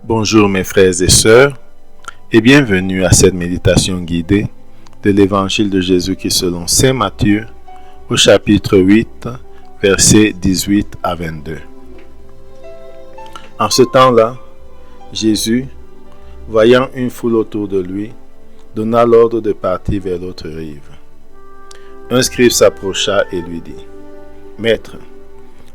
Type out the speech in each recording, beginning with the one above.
Bonjour mes frères et sœurs et bienvenue à cette méditation guidée de l'évangile de Jésus-Christ selon saint Matthieu au chapitre 8, versets 18 à 22. En ce temps-là, Jésus, voyant une foule autour de lui, donna l'ordre de partir vers l'autre rive. Un scribe s'approcha et lui dit : « Maître,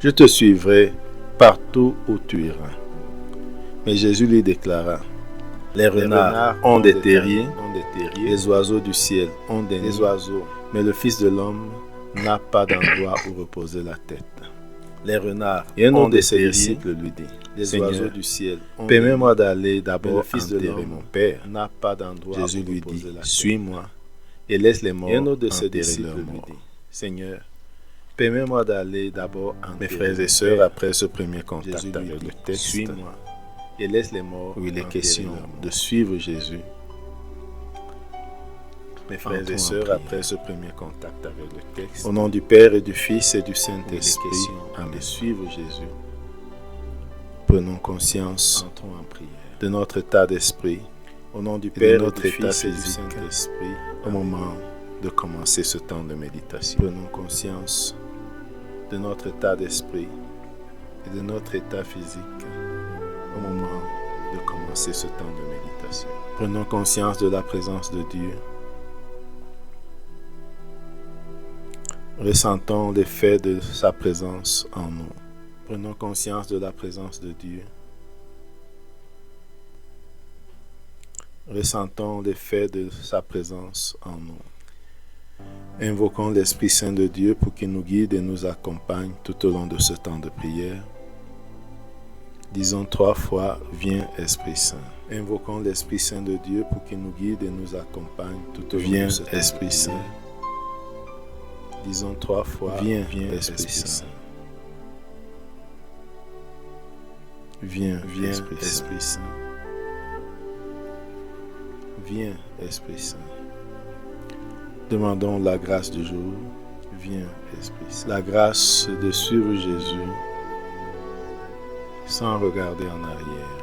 je te suivrai partout où tu iras. » Mais Jésus lui déclara : « Les renards ont des terriers, les oiseaux du ciel ont des nids, mais le Fils de l'homme n'a pas d'endroit où reposer la tête. » Les renards et un autre de ses disciples lui dit : « Les oiseaux du ciel, permets-moi d'aller d'abord enterrer mon Père. » Jésus lui dit : « Suis-moi et laisse les morts enterrer leurs morts. » Seigneur, permets-moi d'aller d'abord enterrer. Mes frères et sœurs, après ce premier contact avec le texte, suis-moi et laisse les morts. Oui, il est question de suivre Jésus. Mes frères et sœurs, après ce premier contact avec le texte, au nom du Père et du Fils et du Saint-Esprit, de suivre Jésus, prenons conscience de notre état d'esprit, au nom du Père, de notre état physique et du Saint-Esprit, au moment de commencer ce temps de méditation. Prenons conscience de notre état d'esprit et de notre état physique au moment de commencer ce temps de méditation. Prenons conscience de la présence de Dieu. Ressentons l'effet de sa présence en nous. Prenons conscience de la présence de Dieu. Ressentons l'effet de sa présence en nous. Invoquons l'Esprit Saint de Dieu pour qu'il nous guide et nous accompagne tout au long de ce temps de prière. Disons 3 fois : Viens Esprit Saint. Invoquons l'Esprit Saint de Dieu pour qu'il nous guide et nous accompagne tout au long de ce temps de prière. Viens Esprit Saint. Disons 3 fois : Viens Esprit Saint. Viens Esprit Saint. Viens Esprit Saint. Demandons la grâce du jour. Viens Esprit Saint. La grâce de suivre Jésus sans regarder en arrière.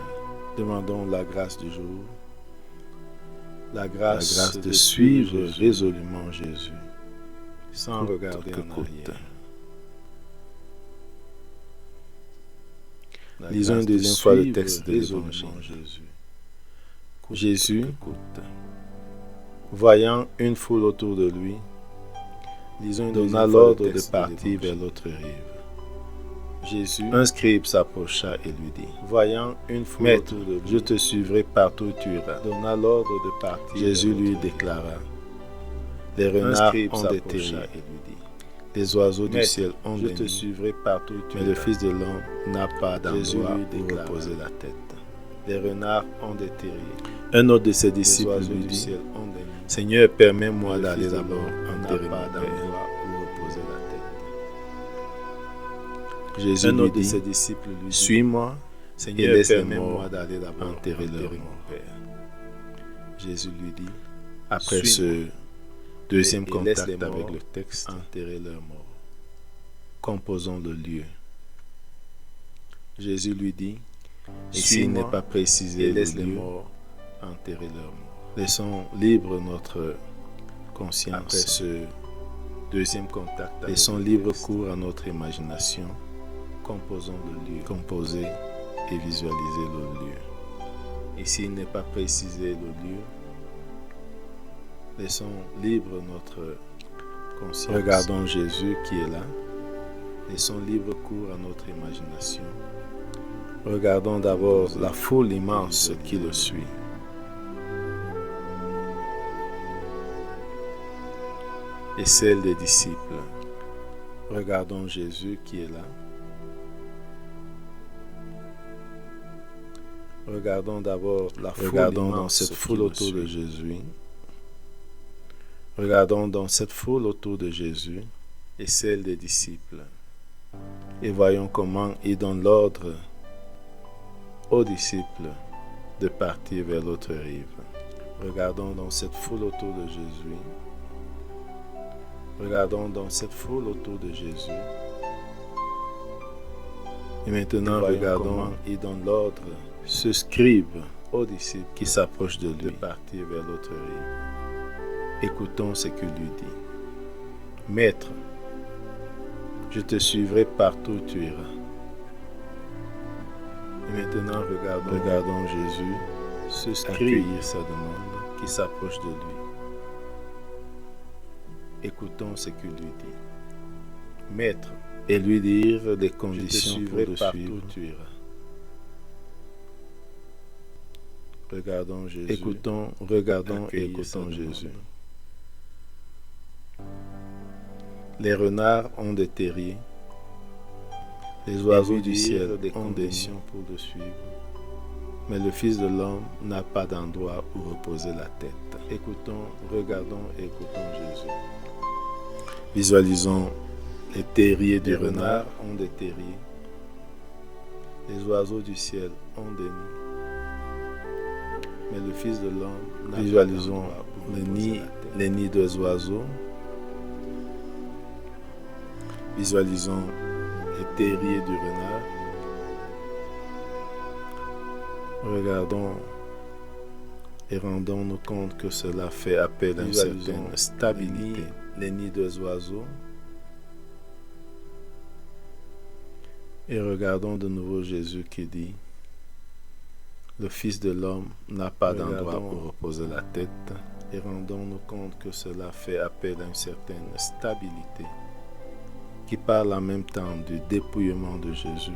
Demandons la grâce du jour. La grâce de suivre résolument Jésus sans regarder en arrière. Lisons une deuxième fois le texte de l'Évangile. Jésus, voyant une foule autour de lui, donna l'ordre de partir vers l'autre rive. Jésus, un scribe s'approcha et lui dit : « Voyant une foule Maître, autour de lui, je te suivrai partout où tu iras. » Donna l'ordre de partir. Jésus lui déclara : « Les renards ont des terriers, les oiseaux du ciel ont des nids. Je te suivrai partout où tu iras. Mais le Fils de l'homme n'a pas d'endroit où reposer la tête. » Les renards ont des terriers. Un autre de ses disciples lui dit : « Seigneur, permets-moi d'aller d'abord enterrer mon Père. » Jésus lui dit : « Suis-moi, Seigneur, et laisse les morts d'aller d'abord enterrer leur mort. » Jésus lui dit, après ce deuxième contact avec le texte, enterrer leur mort. Composons le lieu. Jésus lui dit, et s'il n'est pas précisé, laisse les morts enterrer leur mort. Laissons libre notre conscience. Après ce deuxième contact, laissons libre cours à notre imagination. Composons le lieu. Composer et visualiser le lieu. Et s'il n'est pas précisé le lieu, laissons libre notre conscience. Regardons Jésus qui est là. Laissons libre cours à notre imagination. Regardons d'abord la foule immense qui le suit. Et celle des disciples. Regardons Jésus qui est là. Regardons d'abord la foule dans cette foule autour de Jésus. Regardons dans cette foule autour de Jésus et celle des disciples. Et voyons comment il donne l'ordre aux disciples de partir vers l'autre rive. Regardons dans cette foule autour de Jésus. Regardons dans cette foule autour de Jésus. Et maintenant, regardons comment il donne l'ordre ce scribe aux disciples qui s'approchent de lui de partir vers l'autre rive. Écoutons ce qu'il lui dit. Maître, je te suivrai partout où tu iras. Et maintenant, regardons Jésus se accueillir sa demande qui s'approche de lui. Écoutons ce qu'il lui dit. Maître, et lui dire les conditions pour le suivre. Où tu iras. Regardons Jésus. Regardons et écoutons Jésus. Les renards ont des terriers. Les oiseaux du ciel ont des conditions pour le suivre. Mais le Fils de l'homme n'a pas d'endroit où reposer la tête. Regardons et écoutons Jésus. Visualisons les terriers du renard ont des terriers. Les oiseaux du ciel ont des nids. Mais le Fils de l'homme n'a pas d'endroit où reposer la tête. Les nids des oiseaux. Visualisons les terriers du renard. Regardons et rendons-nous compte que cela fait appel à une certaine stabilité. Les nids des oiseaux. Et regardons de nouveau Jésus qui dit, le Fils de l'homme n'a pas d'endroit pour reposer la tête. Et rendons-nous compte que cela fait appel à une certaine stabilité qui parle en même temps du dépouillement de Jésus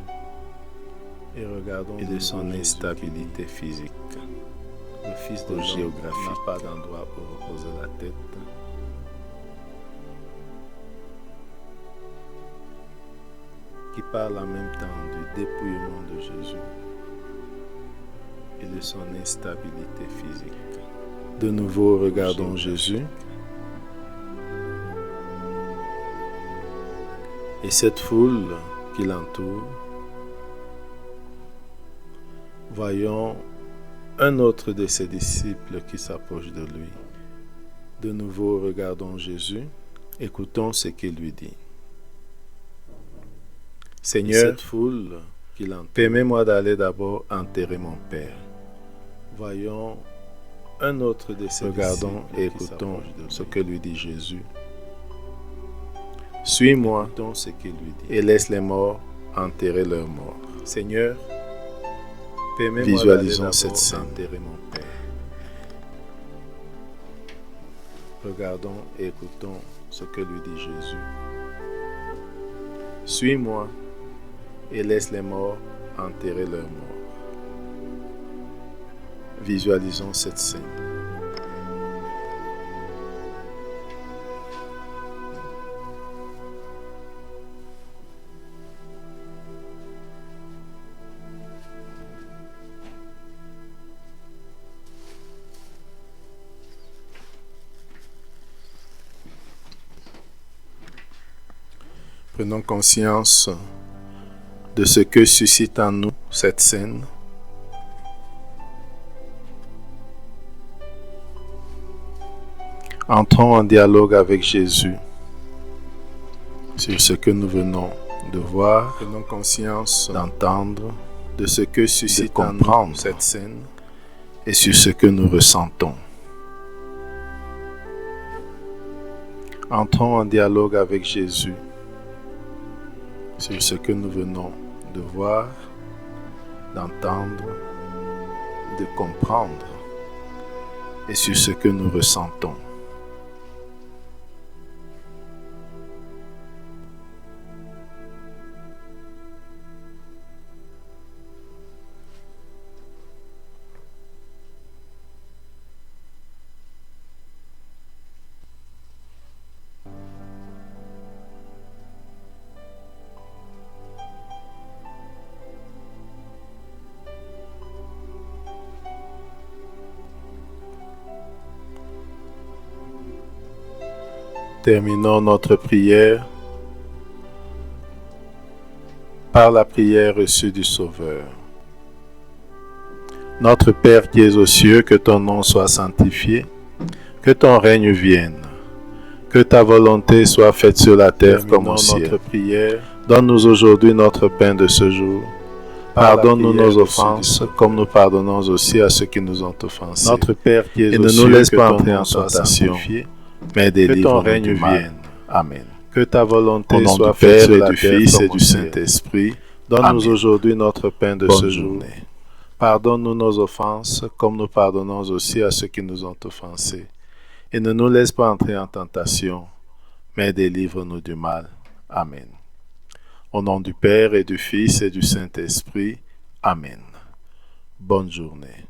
et regardons et de son instabilité physique. Le Fils de géographique n'a pas d'endroit pour reposer la tête. Qui parle en même temps du dépouillement de Jésus et de son instabilité physique. De nouveau, regardons Jésus. Et cette foule qui l'entoure, voyons un autre de ses disciples qui s'approche de lui. De nouveau, regardons Jésus, écoutons ce qu'il lui dit. Seigneur, cette foule qui l'entoure, permets-moi d'aller d'abord enterrer mon Père. Voyons un autre de ses disciples. Regardons et écoutons ce que lui dit Jésus. Suis-moi, ce qu'il lui dit, et laisse les morts enterrer leurs morts. Seigneur, visualisons cette scène. Enterrer mon Père. Regardons et écoutons ce que lui dit Jésus. Suis-moi et laisse les morts enterrer leurs morts. Visualisons cette scène. Prenons conscience de ce que suscite en nous cette scène. Entrons en dialogue avec Jésus sur ce que nous venons de voir. Prenons conscience d'entendre, de ce que suscite en nous cette scène et sur ce que nous ressentons. Entrons en dialogue avec Jésus sur ce que nous venons de voir, d'entendre, de comprendre et sur ce que nous ressentons. Terminons notre prière par la prière reçue du Sauveur. Notre Père qui es aux cieux, que ton nom soit sanctifié, que ton règne vienne, que ta volonté soit faite sur la terre comme au ciel. Donne-nous aujourd'hui notre pain de ce jour. par la Pardonne-nous prière nos de offenses, celui-ci. comme nous pardonnons aussi à ceux qui nous ont offensés. Notre Père qui es Et aux ne cieux, nous laisse que pas ton entrer nom en soit tentation, sanctifié, mais que ton délivre-nous règne du mal. vienne. Amen. Que ta Au volonté nom soit du faite Père sur et la du terre Fils comme et au du ciel. Saint-Esprit. Donne-nous Amen. aujourd'hui notre pain de Bonne ce jour. journée. Pardonne-nous nos offenses, comme nous pardonnons aussi à ceux qui nous ont offensés. Et ne nous laisse pas entrer en tentation, mais délivre-nous du mal. Amen. Au nom du Père et du Fils et du Saint-Esprit. Amen. Bonne journée.